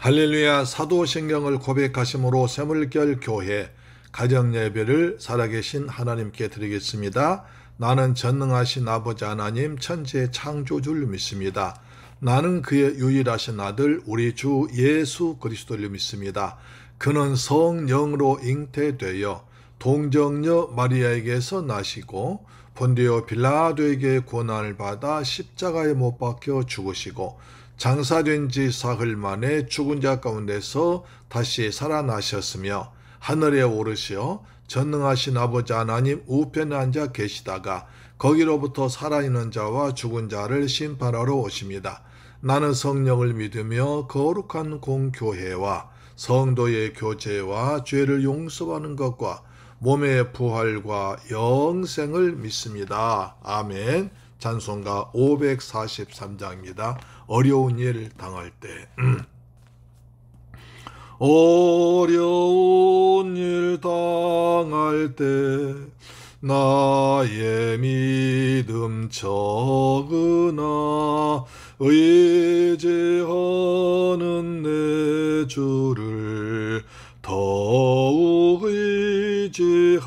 할렐루야. 사도신경을 고백하심으로 새물결 교회 가정예배를 살아계신 하나님께 드리겠습니다. 나는 전능하신 아버지 하나님 천지의 창조주를 믿습니다. 나는 그의 유일하신 아들 우리 주 예수 그리스도를 믿습니다. 그는 성령으로 잉태되어 동정녀 마리아에게서 나시고 본디오 빌라도에게 고난을 받아 십자가에 못 박혀 죽으시고 장사된 지 사흘 만에 죽은 자 가운데서 다시 살아나셨으며 하늘에 오르시어 전능하신 아버지 하나님 우편에 앉아 계시다가 거기로부터 살아있는 자와 죽은 자를 심판하러 오십니다. 나는 성령을 믿으며 거룩한 공교회와 성도의 교제와 죄를 용서하는 것과 몸의 부활과 영생을 믿습니다. 아멘. 찬송가 543장입니다. 어려운 일 당할 때 어려운 일 당할 때 나의 믿음 적으나 의지하는 내 주를 더욱 의지합니다.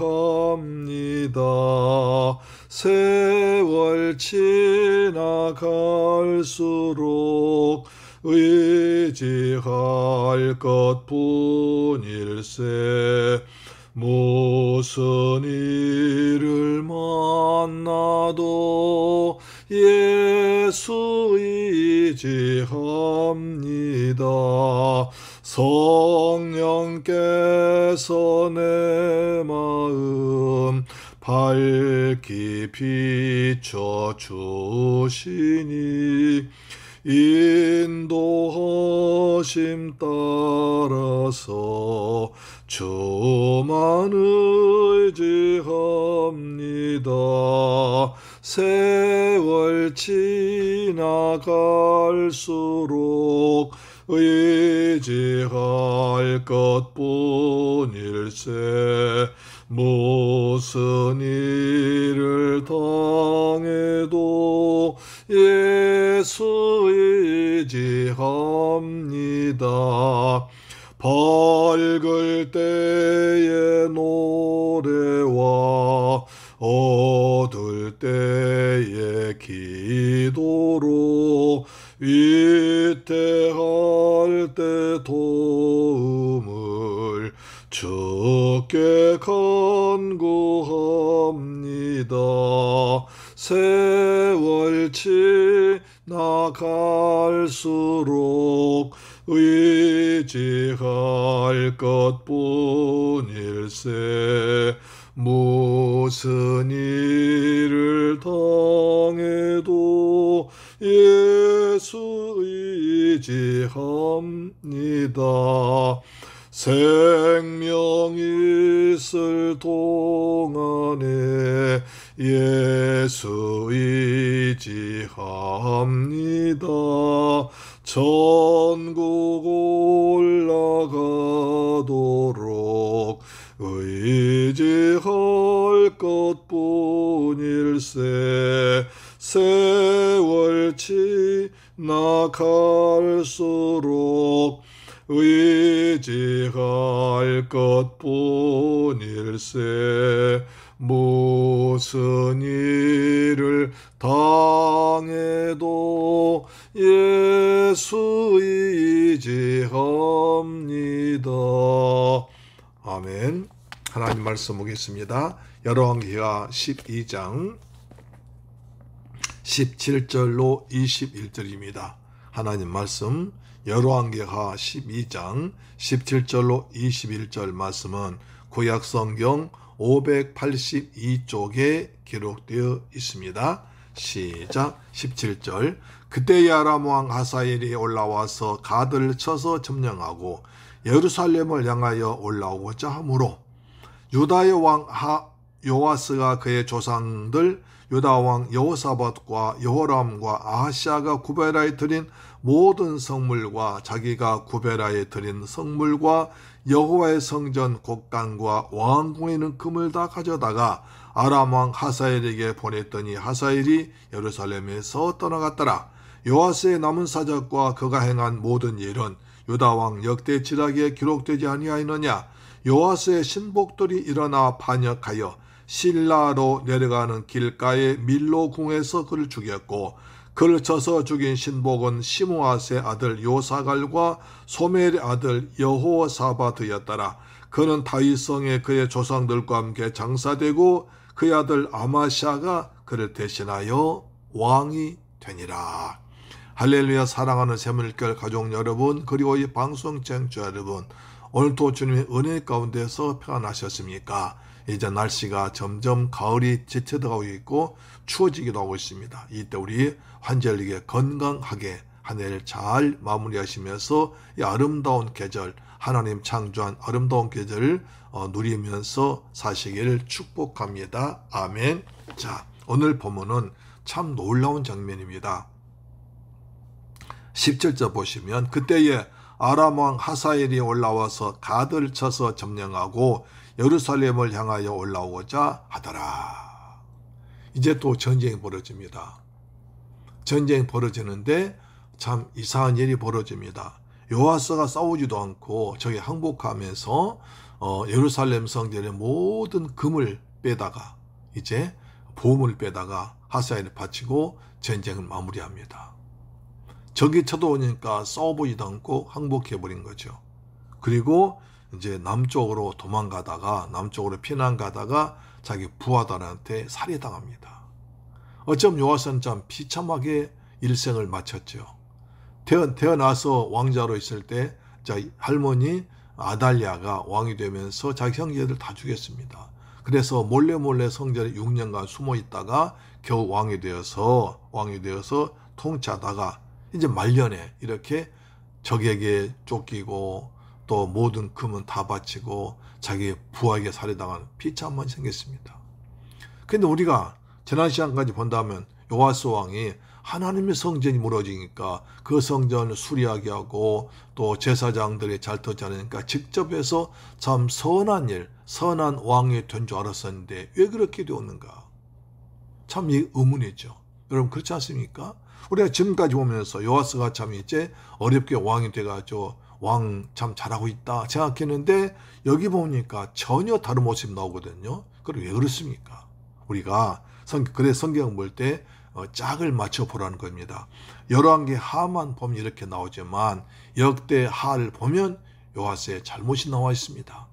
세월 지나갈수록 의지할 것뿐일세. 무슨 일을 만나도 예수 의지합니다. 성령께서 내 마음 밝히 비춰주시니 인도하심 따라서 주만 의지합니다. 세월 지나갈수록 의지할 것뿐일세. 무슨 일을 당해도 예수 의지합니다. 밝을 때의 노래와 어두울 때의 기도로 위태할 때 도움을 주께 간구합니다. 세월 지나갈수록 의지할 것뿐일세. 무슨 일을 당해도 예수 의지합니다. 생명 있을 동안에 예수 의지합니다. 천국 올라가도록 의지할 것뿐일세. 세월 지나갈수록 의지할 것뿐일세. 무슨 일을 당해도 예수 의지합니다. 아멘. 하나님 말씀 보겠습니다. 열왕기하 12장 17절로 21절입니다. 하나님 말씀 열왕기하 12장 17절로 21절 말씀은 구약성경 582쪽에 기록되어 있습니다. 시작. 17절. 그때 아람 왕 하사엘이 올라와서 가드를 쳐서 점령하고 예루살렘을 향하여 올라오고자 하므로 유다의 왕 요아스가 그의 조상들 유다 왕 여호사밧과 여호람과 아하시아가 구베라에 드린 모든 성물과 자기가 구베라에 드린 성물과 여호와의 성전 곡간과 왕궁에 있는 금을 다 가져다가 아람 왕 하사엘에게 보냈더니 하사엘이 예루살렘에서 떠나갔더라. 요아스의 남은 사적과 그가 행한 모든 일은 유다 왕 역대 지략에 기록되지 아니하였느냐? 요아스의 신복들이 일어나 반역하여 실라로 내려가는 길가의 밀로 궁에서 그를 죽였고, 그를 쳐서 죽인 신복은 시므아스의 아들 요사갈과 소멜의 아들 여호사바드였더라. 그는 다윗성에 그의 조상들과 함께 장사되고 그의 아들 아마샤가 그를 대신하여 왕이 되니라. 할렐루야. 사랑하는 새물결 가족 여러분, 그리고 이 방송 청취자 여러분, 오늘도 주님의 은혜 가운데서 평안하셨습니까? 이제 날씨가 점점 가을이 지쳐들어가고 있고 추워지기도 하고 있습니다. 이때 우리 환절기에 건강하게 한 해를 잘 마무리하시면서 이 아름다운 계절, 하나님 창조한 아름다운 계절을 누리면서 사시기를 축복합니다. 아멘. 자, 오늘 본문은 참 놀라운 장면입니다. 17절 보시면, 그때에 아람 왕 하사엘이 올라와서 갓을 쳐서 점령하고 예루살렘을 향하여 올라오고자 하더라. 이제 또 전쟁이 벌어집니다. 전쟁이 벌어지는데 참 이상한 일이 벌어집니다. 요아스가 싸우지도 않고 저기 항복하면서 예루살렘 성전의 모든 금을 빼다가, 이제 보물을 빼다가 하사엘을 바치고 전쟁을 마무리합니다. 적이 쳐들어오니까 싸워보지도 않고 항복해버린 거죠. 그리고 이제 남쪽으로 도망가다가, 남쪽으로 피난가다가 자기 부하들한테 살해당합니다. 어쩜 요아스는 참 비참하게 일생을 마쳤죠. 태어나서 왕자로 있을 때 할머니 아달랴가 왕이 되면서 자기 형제들 다 죽였습니다. 그래서 몰래 성전에 6년간 숨어 있다가 겨우 왕이 되어서 통치하다가 이제 말년에 이렇게 적에게 쫓기고 또 모든 금은 다 바치고 자기 부하에게 살해당한 비참한 생겼습니다. 근데 우리가 지난 시간까지 본다면 요아스 왕이 하나님의 성전이 무너지니까 그 성전을 수리하게 하고 또 제사장들이 잘 터지 않으니까 직접 해서 참 선한 일, 선한 왕이 된 줄 알았었는데 왜 그렇게 되었는가? 참 이 의문이죠. 여러분 그렇지 않습니까? 우리가 지금까지 보면서 요아스가 참 이제 어렵게 왕이 돼가지고 왕 참 잘하고 있다 생각했는데 여기 보니까 전혀 다른 모습이 나오거든요. 그럼 왜 그렇습니까? 우리가 성경 볼 때 짝을 맞춰 보라는 겁니다. 열왕기 하만 보면 이렇게 나오지만 역대 하를 보면 요아스의 잘못이 나와 있습니다.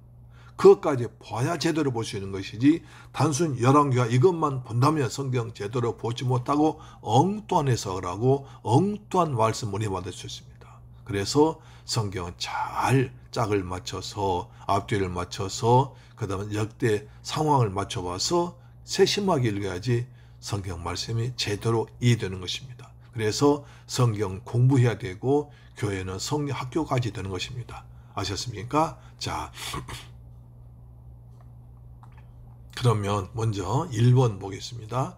그것까지 봐야 제대로 볼 수 있는 것이지 단순 열왕기가 이것만 본다면 성경 제대로 보지 못하고 엉뚱한 해석을 하고 엉뚱한 말씀을 받을 수 있습니다. 그래서 성경은 잘 짝을 맞춰서 앞뒤를 맞춰서 그 다음에 역대 상황을 맞춰봐서 세심하게 읽어야지 성경 말씀이 제대로 이해되는 것입니다. 그래서 성경 공부해야 되고 교회는 성경 학교까지 되는 것입니다. 아셨습니까? 자, 그러면 먼저 1번 보겠습니다.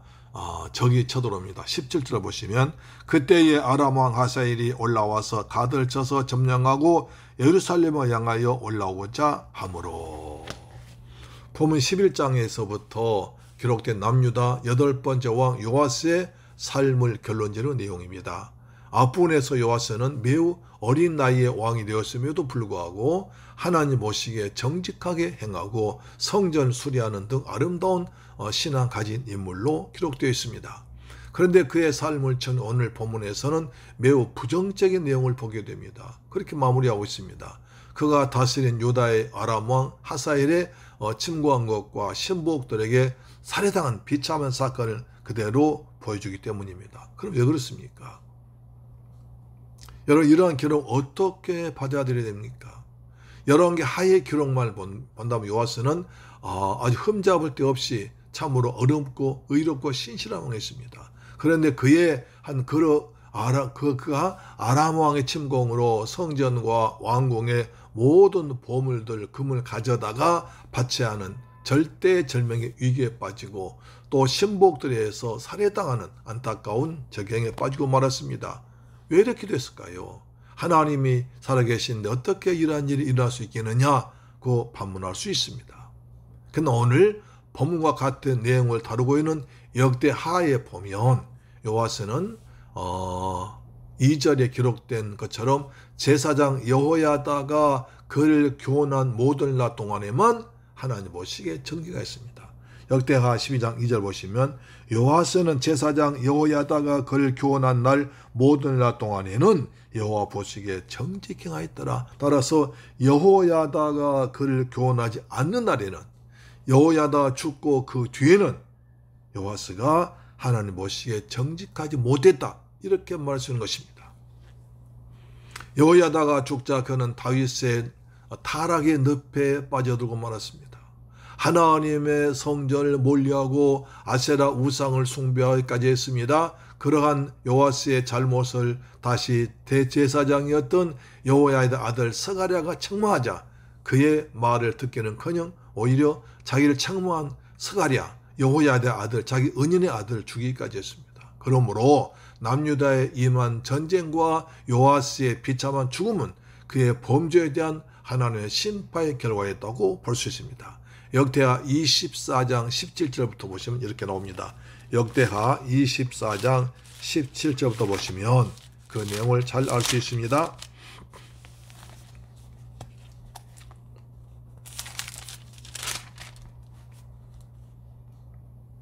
적이 쳐들어옵니다. 17절 보시면 그때에 아람 왕 하사엘이 올라와서 갓을 쳐서 점령하고 예루살렘을 향하여 올라오고자 하므로. 보면 11장에서부터 기록된 남유다 8번째 왕 요아스의 삶을 결론지는 내용입니다. 앞부분에서 요아스는 매우 어린 나이에 왕이 되었음에도 불구하고 하나님 보시기에 정직하게 행하고 성전 수리하는 등 아름다운 신앙 가진 인물로 기록되어 있습니다. 그런데 그의 삶을 오늘 본문에서는 매우 부정적인 내용을 보게 됩니다. 그렇게 마무리하고 있습니다. 그가 다스린 유다의 아람 왕 하사엘의 침공한 것과 신복들에게 살해당한 비참한 사건을 그대로 보여주기 때문입니다. 그럼 왜 그렇습니까? 여러분 이러한 기록 어떻게 받아들여야 됩니까? 열왕기 하의 기록만 본다면 요아스는 아주 흠잡을 데 없이 참으로 어렵고 의롭고 신실한 왕이었습니다. 그런데 그의 그가 아람 왕의 침공으로 성전과 왕궁의 모든 보물들 금을 가져다가 바치하는 절대절명의 위기에 빠지고 또 신복들에 의해서 살해당하는 안타까운 적경에 빠지고 말았습니다. 왜 이렇게 됐을까요? 하나님이 살아계신데 어떻게 이러한 일이 일어날 수 있겠느냐고 반문할 수 있습니다. 그러나 오늘 본문과 같은 내용을 다루고 있는 역대하에 보면 요아스는 2절에 기록된 것처럼 제사장 여호야다가 그를 교훈한 모든 날 동안에만 하나님 보시기에 정기가 있습니다. 역대하 12장 2절 보시면 요아스는 제사장 여호야다가 그를 교훈한 날 모든 날 동안에는 여호와 보시기에 정직히 행하였더라. 따라서 여호야다가 그를 교훈하지 않는 날에는, 여호야다가 죽고 그 뒤에는 요아스가 하나님 보시기에 정직하지 못했다, 이렇게 말할 수 있는 것입니다. 여호야다가 죽자 그는 다윗의 타락의 늪에 빠져들고 말았습니다. 하나님의 성전을 멀리하고 아세라 우상을 숭배하기까지 했습니다. 그러한 요아스의 잘못을 다시 대제사장이었던 여호야다의 아들 스가랴가 책망하자 그의 말을 듣기는커녕 오히려 자기를 책망한 스가랴, 여호야다의 아들, 자기 은인의 아들을 죽이기까지 했습니다. 그러므로 남유다에 임한 전쟁과 요아스의 비참한 죽음은 그의 범죄에 대한 하나님의 심판의 결과였다고 볼 수 있습니다. 역대하 24장 17절부터 보시면 이렇게 나옵니다. 역대하 24장 17절부터 보시면 그 내용을 잘 알 수 있습니다.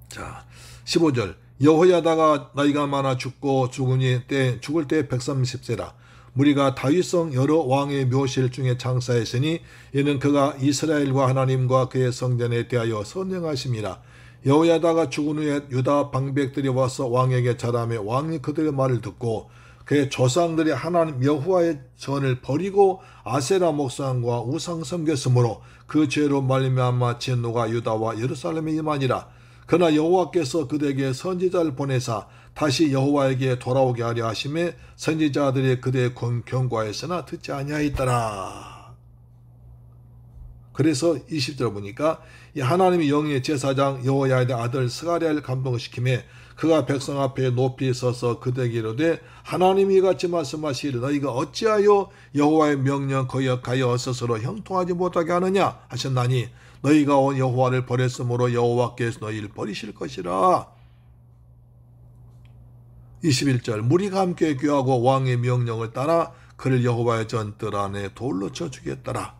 자, 15절. 여호야다가 나이가 많아 죽고 죽을 때 130세라. 무리가 다윗성 여러 왕의 묘실 중에 장사했으니 이는 그가 이스라엘과 하나님과 그의 성전에 대하여 선행하심이라. 여호야다가 죽은 후에 유다 방백들이 와서 왕에게 자라매 왕이 그들의 말을 듣고 그의 조상들이 하나님 여호와의 전을 버리고 아세라 목상과 우상 섬겼으므로 그 죄로 말미암아 진노가 유다와 예루살렘에 임하니라. 그러나 여호와께서 그들에게 선지자를 보내사 다시 여호와에게 돌아오게 하려 하심에 선지자들이 그들의 경고하였으나 듣지 아니하였더라. 그래서 20절 보니까 하나님이 영의 제사장 여호야의 아들 스가랴를 감동시키매 그가 백성 앞에 높이 서서 그들에게 이르되 하나님이 이같이 말씀하시기를 너희가 어찌하여 여호와의 명령 거역하여 스스로 형통하지 못하게 하느냐 하셨나니 너희가 온 여호와를 버렸으므로 여호와께서 너희를 버리실 것이라. 21절. 무리가 함께 귀하고 왕의 명령을 따라 그를 여호와의 전뜰 안에 돌로 쳐 죽였더라.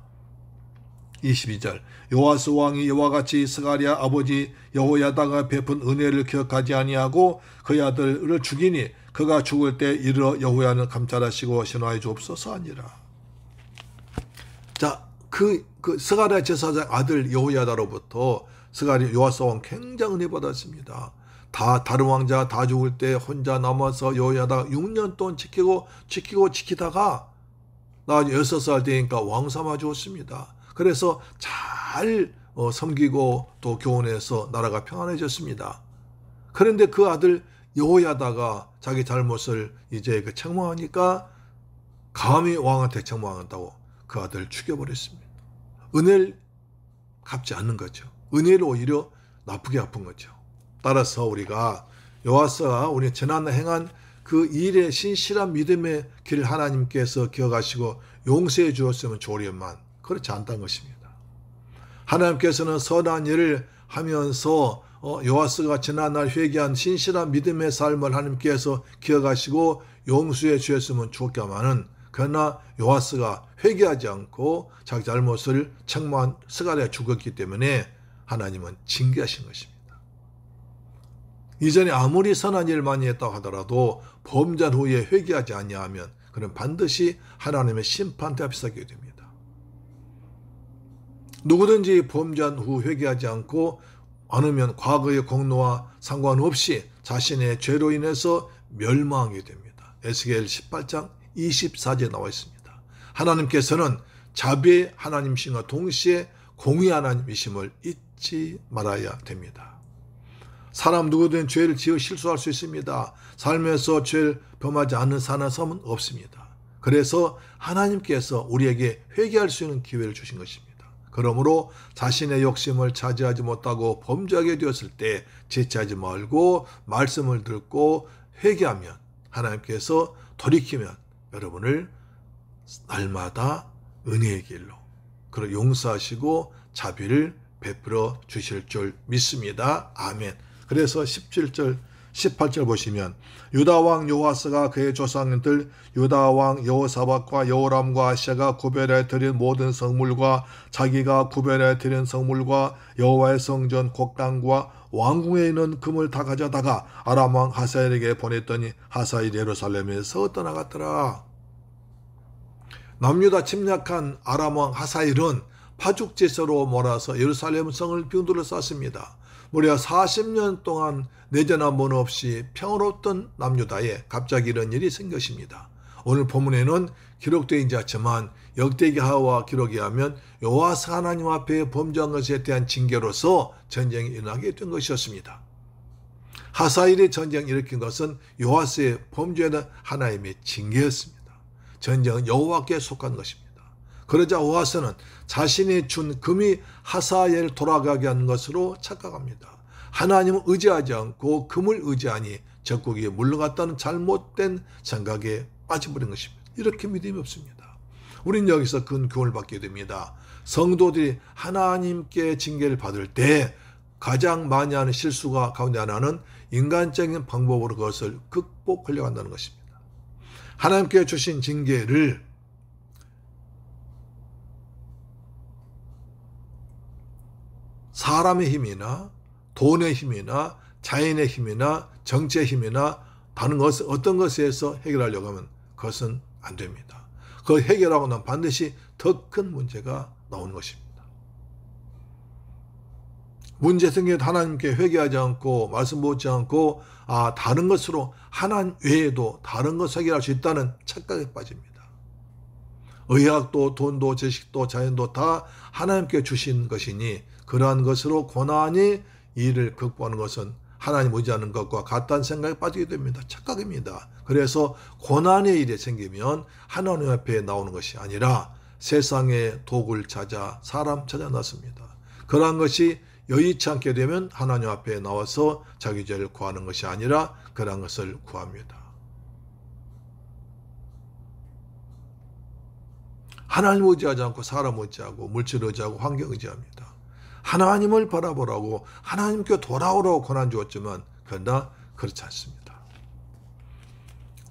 22절. 요아스 왕이 이와 같이 스가랴 아버지 여호야다가 베푼 은혜를 기억하지 아니하고 그의 아들을 죽이니 그가 죽을 때 이르러 여호야는 감찰하시고 신화해 주옵소서 하니라. 자, 그 스가랴 제사장 아들 여호야다로부터 스가랴 요아스 왕 굉장히 은혜 받았습니다. 다른 왕자 다 죽을 때 혼자 남아서 여호야다가 6년 동안 지키다가 나 6살 되니까 왕 삼아 주었습니다. 그래서 잘 섬기고 또 교훈해서 나라가 평안해졌습니다. 그런데 그 아들 여호야다가 자기 잘못을 이제 책망하니까 감히 왕한테 책망한다고 그 아들 죽여버렸습니다. 은혜를 갚지 않는 거죠. 은혜를 오히려 나쁘게 갚은 거죠. 따라서 우리가 요아스가 우리 지난해 행한 그 일의 신실한 믿음의 길을 하나님께서 기억하시고 용서해 주었으면 좋으련만 그렇지 않다는 것입니다. 하나님께서는 선한 일을 하면서 요아스가 지난날 회개한 신실한 믿음의 삶을 하나님께서 기억하시고 용서해 주셨으면 좋겠지만은 그러나 요아스가 회개하지 않고 자기 잘못을 책망한 스가랴 죽었기 때문에 하나님은 징계하신 것입니다. 이전에 아무리 선한 일을 많이 했다고 하더라도 범죄한 후에 회개하지 아니하면 그는 반드시 하나님의 심판대 앞에 서게 됩니다. 누구든지 범죄한 후 회개하지 않고 않으면 과거의 공로와 상관없이 자신의 죄로 인해서 멸망하게 됩니다. 에스겔 18장 24절에 나와 있습니다. 하나님께서는 자비의 하나님이심과 동시에 공의 하나님이심을 잊지 말아야 됩니다. 사람 누구든 죄를 지어 실수할 수 있습니다. 삶에서 죄를 범하지 않는 사람은 없습니다. 그래서 하나님께서 우리에게 회개할 수 있는 기회를 주신 것입니다. 그러므로 자신의 욕심을 차지하지 못하고 범죄하게 되었을 때 지체하지 말고 말씀을 듣고 회개하면 하나님께서 돌이키면 여러분을 날마다 은혜의 길로 그리고 용서하시고 자비를 베풀어 주실 줄 믿습니다. 아멘. 그래서 17절 18절 보시면 유다왕 요아스가 그의 조상들 유다왕 여호사밧과 여호람과 아시아가 구별해 드린 모든 성물과 자기가 구별해 드린 성물과 여호와의 성전 곡단과 왕궁에 있는 금을 다 가져다가 아람왕 하사엘에게 보냈더니 하사엘이 예루살렘에서 떠나갔더라. 남유다 침략한 아람왕 하사엘은 파죽제사로 몰아서 예루살렘 성을 빙두를 쌌습니다. 무려 40년 동안 내전 한 번 없이 평화롭던 남유다에 갑자기 이런 일이 생겼습니다. 오늘 본문에는 기록되어 있지 않지만 역대기하와 기록에 하면 여호와스 하나님 앞에 범죄한 것에 대한 징계로서 전쟁이 일어나게 된 것이었습니다. 하사엘이 전쟁을 일으킨 것은 여호와스의 범죄는 하나님의 징계였습니다. 전쟁은 여호와께 속한 것입니다. 그러자 여호와스는 자신이 준 금이 하사엘 돌아가게 하는 것으로 착각합니다. 하나님을 의지하지 않고 금을 의지하니 적국이 물러갔다는 잘못된 생각에 빠져버린 것입니다. 이렇게 믿음이 없습니다. 우리는 여기서 큰 교훈을 받게 됩니다. 성도들이 하나님께 징계를 받을 때 가장 많이 하는 실수가 가운데 하나는 인간적인 방법으로 그것을 극복하려고 한다는 것입니다. 하나님께 주신 징계를 사람의 힘이나 돈의 힘이나 자연의 힘이나 정치의 힘이나 다른 것, 어떤 것에 의해서 해결하려고 하면 그것은 안 됩니다. 그걸 해결하고 나면 반드시 더 큰 문제가 나오는 것입니다. 문제 생겨도 하나님께 회개하지 않고 말씀 묻지 않고 다른 것으로 하나님 외에도 다른 것을 해결할 수 있다는 착각에 빠집니다. 의학도 돈도 지식도 자연도 다 하나님께 주신 것이니 그러한 것으로 고난이 이를 극복하는 것은 하나님 의지하는 것과 같다는 생각에 빠지게 됩니다. 착각입니다. 그래서 고난의 일이 생기면 하나님 앞에 나오는 것이 아니라 세상의 도구를 찾아 사람 찾아 나섭니다. 그러한 것이 여의치 않게 되면 하나님 앞에 나와서 자기 죄를 구하는 것이 아니라 그러한 것을 구합니다. 하나님 의지하지 않고 사람 의지하고 물질 의지하고 환경 의지합니다. 하나님을 바라보라고 하나님께 돌아오라고 권한 주었지만 그러나 그렇지 않습니다.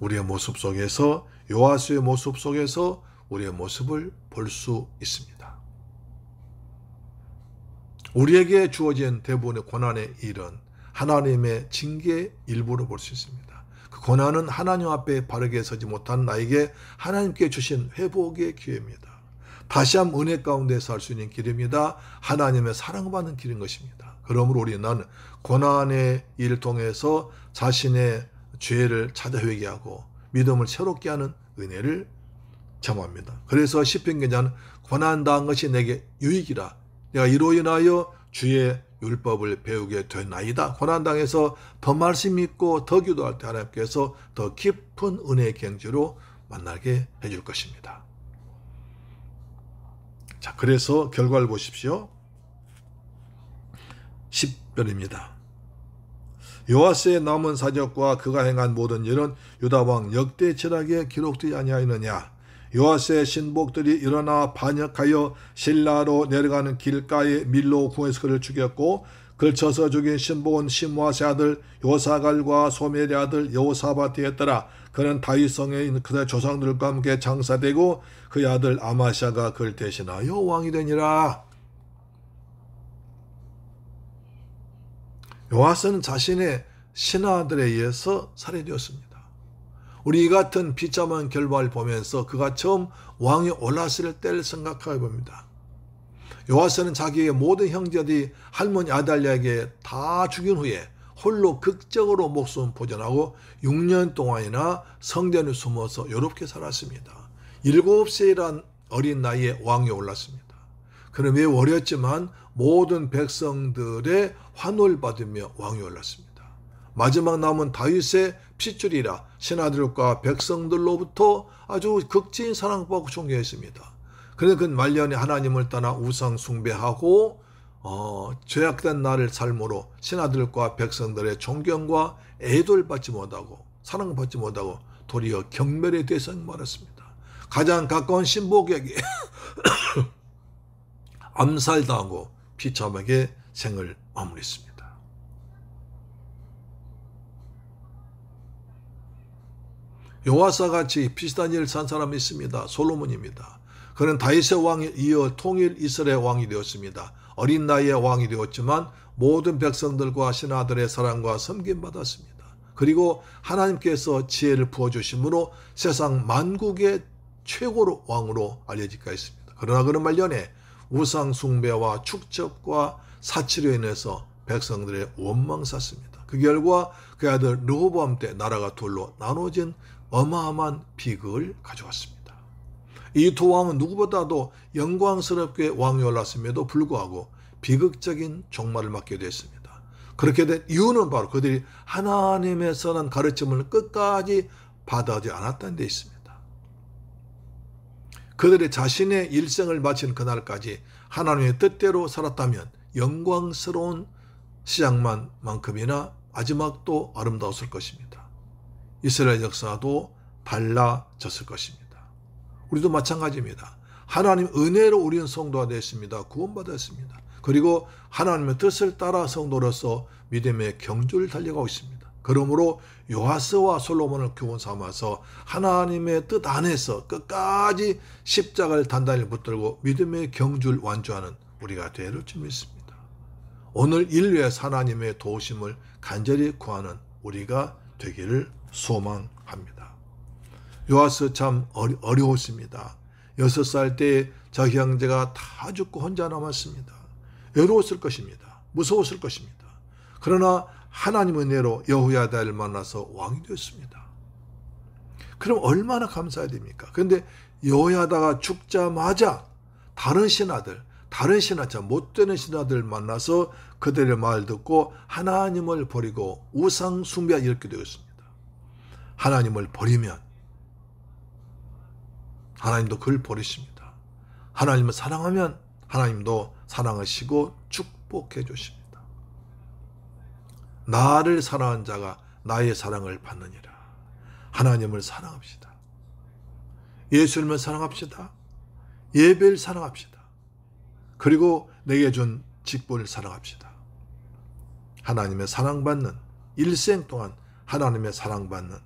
우리의 모습 속에서 요아스의 모습 속에서 우리의 모습을 볼 수 있습니다. 우리에게 주어진 대부분의 고난의 일은 하나님의 징계의 일부로 볼 수 있습니다. 그 고난은 하나님 앞에 바르게 서지 못한 나에게 하나님께 주신 회복의 기회입니다. 다시 한번 은혜 가운데서 할 수 있는 길입니다. 하나님의 사랑받는 길인 것입니다. 그러므로 우리는 고난의 일을 통해서 자신의 죄를 찾아 회개하고 믿음을 새롭게 하는 은혜를 점합니다. 그래서 시편기자는 고난당한 것이 내게 유익이라 내가 이로 인하여 주의 율법을 배우게 되나이다. 고난당해서 더 말씀 있고 더 기도할 때 하나님께서 더 깊은 은혜의 경지로 만나게 해줄 것입니다. 자, 그래서 결과를 보십시오. 10절입니다. 요아스의 남은 사적과 그가 행한 모든 일은 유다왕 역대지략에 기록되지 아니하였느냐. 요아스의 신복들이 일어나 반역하여 실라로 내려가는 길가에 밀로 궁에서 그를 죽였고 그를 쳐서 죽인 신복은 시므아스의 아들 요사갈과 소멜의 아들 여호사밧이었더라. 그는 다윗성에 있는 그의 조상들과 함께 장사되고 그의 아들 아마샤가 그를 대신하여 왕이 되니라. 요아스는 자신의 신하들에 의해서 살해되었습니다. 우리 이 같은 비참한 결과를 보면서 그가 처음 왕이 올랐을 때를 생각해 봅니다. 요아스는 자기의 모든 형제들이 할머니 아달랴에게 다 죽인 후에 홀로 극적으로 목숨 보존하고 6년 동안이나 성전에 숨어서 외롭게 살았습니다. 7세란 어린 나이에 왕에 올랐습니다. 그는 매우 어렸지만 모든 백성들의 환호를 받으며 왕에 올랐습니다. 마지막 남은 다윗의 핏줄이라 신하들과 백성들로부터 아주 극진 사랑받고 존경했습니다. 그래서 그는 말년에 하나님을 떠나 우상 숭배하고 죄악된 나를 삶으로 신하들과 백성들의 존경과 애도를 받지 못하고 사랑받지 못하고 도리어 경멸의 대상이 많았습니다. 가장 가까운 신복에게 암살당하고 비참하게 생을 마무리했습니다. 요아스와 같이 비슷한 일을 산 사람이 있습니다. 솔로몬입니다. 그는 다윗의 왕에 이어 통일 이스라엘 왕이 되었습니다. 어린 나이에 왕이 되었지만 모든 백성들과 신하들의 사랑과 섬김받았습니다. 그리고 하나님께서 지혜를 부어주심으로 세상 만국의 최고로 왕으로 알려지게 했습니다. 그러나 그는 말년에 우상 숭배와 축적과 사치로 인해서 백성들의 원망 샀습니다. 그 결과 그 아들 르호보암 때 나라가 둘로 나눠진 어마어마한 비극을 가져왔습니다. 이 두 왕은 누구보다도 영광스럽게 왕이 올랐음에도 불구하고 비극적인 종말을 맞게 됐습니다. 그렇게 된 이유는 바로 그들이 하나님의 선한 가르침을 끝까지 받아들이지 않았다는 데 있습니다. 그들이 자신의 일생을 마친 그날까지 하나님의 뜻대로 살았다면 영광스러운 시작만큼이나 마지막도 아름다웠을 것입니다. 이스라엘 역사도 달라졌을 것입니다. 우리도 마찬가지입니다. 하나님 은혜로 우리는 성도가 되었습니다. 구원받았습니다. 그리고 하나님의 뜻을 따라 성도로서 믿음의 경주를 달려가고 있습니다. 그러므로 요아스와 솔로몬을 교훈 삼아서 하나님의 뜻 안에서 끝까지 십자가를 단단히 붙들고 믿음의 경주를 완주하는 우리가 되리를 줄 믿습니다. 오늘 인류에서 하나님의 도우심을 간절히 구하는 우리가 되기를 소망합니다. 요아스 참 어려웠습니다. 6살 때 자기 형제가 다 죽고 혼자 남았습니다. 외로웠을 것입니다. 무서웠을 것입니다. 그러나 하나님의 은혜로 여호야다를 만나서 왕이 되었습니다. 그럼 얼마나 감사해야 됩니까? 그런데 여호야다가 죽자마자 다른 신하들, 못되는 신하들 만나서 그들의 말 듣고 하나님을 버리고 우상 숭배하기 이렇게 되었습니다. 하나님을 버리면 하나님도 그를 버리십니다. 하나님을 사랑하면 하나님도 사랑하시고 축복해 주십니다. 나를 사랑한 자가 나의 사랑을 받느니라. 하나님을 사랑합시다. 예수님을 사랑합시다. 예배를 사랑합시다. 그리고 내게 준 직분을 사랑합시다. 하나님의 사랑받는 일생 동안 하나님의 사랑받는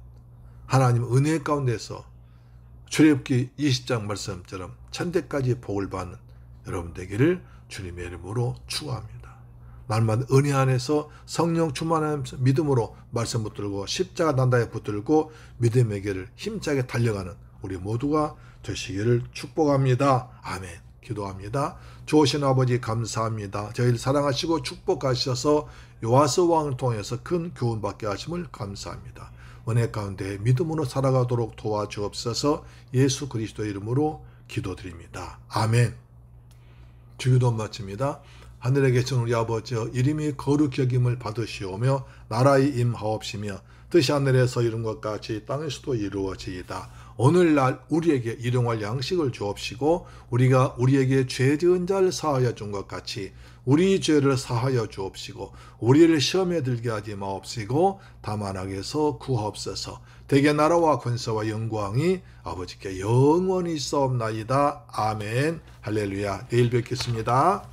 하나님의 은혜 가운데서 출애굽기 20장 말씀처럼 천대까지 복을 받는 여러분 되기를 주님의 이름으로 축원합니다. 날마다 은혜 안에서 성령 충만하면서 믿음으로 말씀 붙들고 십자가 단단히 붙들고 믿음의 길을 힘차게 달려가는 우리 모두가 되시기를 축복합니다. 아멘. 기도합니다. 좋으신 아버지 감사합니다. 저희를 사랑하시고 축복하셔서 요아스 왕을 통해서 큰 교훈받게 하심을 감사합니다. 은혜 가운데 믿음으로 살아가도록 도와주옵소서. 예수 그리스도 이름으로 기도드립니다. 아멘. 주기도 마칩니다. 하늘에 계신 우리 아버지 이름이 거룩히 여김을 받으시오며 나라의 임하옵시며 뜻이 하늘에서 이룬 것 같이 땅에서도 이루어지이다. 오늘날 우리에게 일용할 양식을 주옵시고 우리가 우리에게 죄 지은 자를 사하여 준 것 같이 우리 죄를 사하여 주옵시고 우리를 시험에 들게 하지 마옵시고 다만 악에서 구하옵소서. 대개 나라와 권세와 영광이 아버지께 영원히 있사옵나이다. 아멘. 할렐루야. 내일 뵙겠습니다.